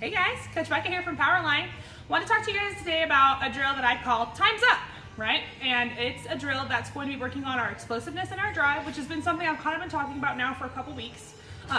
Hey guys, Coach Becca here from Powerline. Want to talk to you guys today about a drill that I call Time's Up, right? And it's a drill that's going to be working on our explosiveness and our drive, which has been something I've kind of been talking about now for a couple weeks.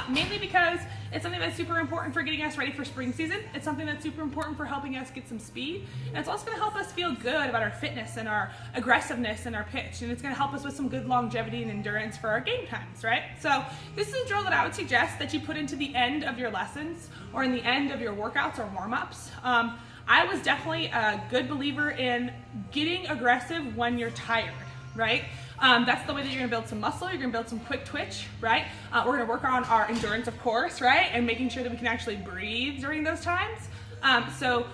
Mainly because it's something that's super important for getting us ready for spring season. It's something that's super important for helping us get some speed. And it's also going to help us feel good about our fitness and our aggressiveness and our pitch. And it's going to help us with some good longevity and endurance for our game times, right? So this is a drill that I would suggest that you put into the end of your lessons or in the end of your workouts or warm-ups. I was definitely a good believer in getting aggressive when you're tired, right? That's the way that you're gonna build some muscle, you're gonna build some quick twitch, right? We're gonna work on our endurance, of course, right? And making sure that we can actually breathe during those times. So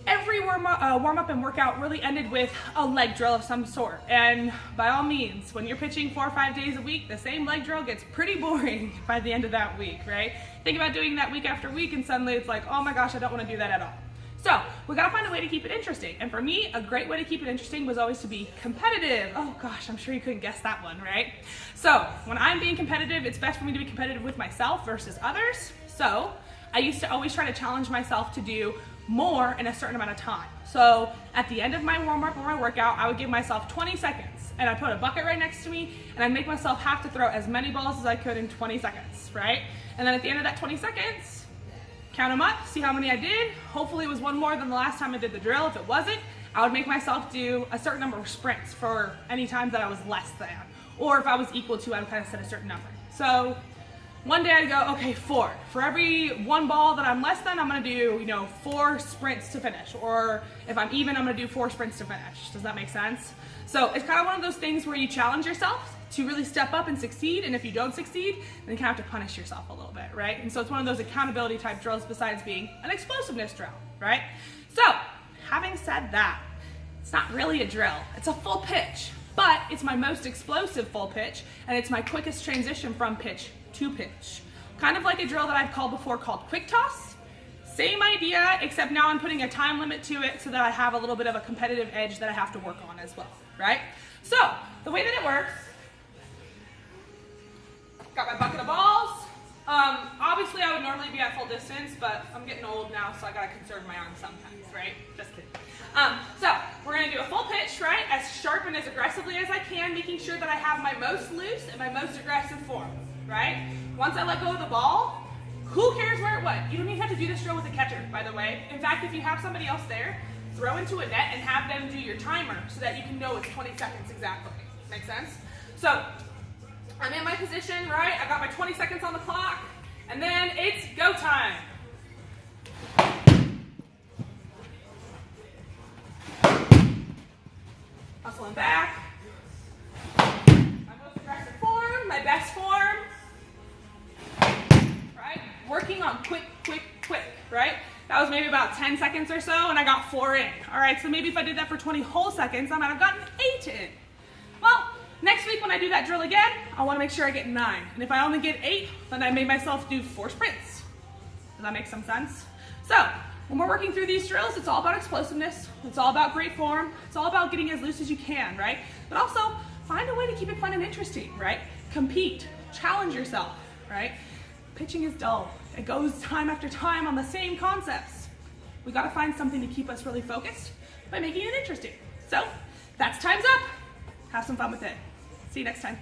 every warm-up and workout really ended with a leg drill of some sort. And by all means, when you're pitching 4 or 5 days a week, the same leg drill gets pretty boring by the end of that week, right? Think about doing that week after week and suddenly it's like, oh my gosh, I don't wanna do that at all. So we gotta find a way to keep it interesting. And for me, a great way to keep it interesting was always to be competitive. Oh gosh, I'm sure you couldn't guess that one, right? So when I'm being competitive, it's best for me to be competitive with myself versus others. So I used to always try to challenge myself to do more in a certain amount of time. So at the end of my warm-up or my workout, I would give myself 20 seconds and I'd put a bucket right next to me and I'd make myself have to throw as many balls as I could in 20 seconds, right? And then at the end of that 20 seconds, count them up, see how many I did. Hopefully it was one more than the last time I did the drill. If it wasn't, I would make myself do a certain number of sprints for any times that I was less than. Or if I was equal to, I would kind of set a certain number. So one day I'd go, okay, 4. For every one ball that I'm less than, I'm gonna do 4 sprints to finish. Or if I'm even, I'm gonna do 4 sprints to finish. Does that make sense? So it's kind of one of those things where you challenge yourself to really step up and succeed, and if you don't succeed, then you kind of have to punish yourself a little bit, right? And so it's one of those accountability type drills besides being an explosiveness drill, right? So, having said that, it's not really a drill, it's a full pitch, but it's my most explosive full pitch, and it's my quickest transition from pitch to pitch. Kind of like a drill that I've called before called quick toss. Same idea, except now I'm putting a time limit to it so that I have a little bit of a competitive edge that I have to work on as well, right? So, the way that it works, got my bucket of balls. Obviously I would normally be at full distance, but I'm getting old now, so I gotta conserve my arms sometimes, right? Just kidding. So we're gonna do a full pitch, right? As sharp and as aggressively as I can, making sure that I have my most loose and my most aggressive form, right? Once I let go of the ball, who cares where it went? You don't even have to do this drill with a catcher, by the way. In fact, if you have somebody else there, throw into a net and have them do your timer so that you can know it's 20 seconds exactly. Make sense? So I'm in my position, right? I got my 20 seconds on the clock, and then it's go time. Hustling back. My most aggressive form, my best form. Right? Working on quick, quick, quick, right? That was maybe about 10 seconds or so, and I got 4 in. All right, so maybe if I did that for 20 whole seconds, I might have gotten 8 in. Well, next week when I do that drill again, I want to make sure I get 9. And if I only get 8, then I made myself do 4 sprints. Does that make some sense? So, when we're working through these drills, it's all about explosiveness. It's all about great form. It's all about getting as loose as you can, right? But also, find a way to keep it fun and interesting, right? Compete. Challenge yourself, right? Pitching is dull. It goes time after time on the same concepts. We got to find something to keep us really focused by making it interesting. So, that's Time's Up. Have some fun with it. See you next time.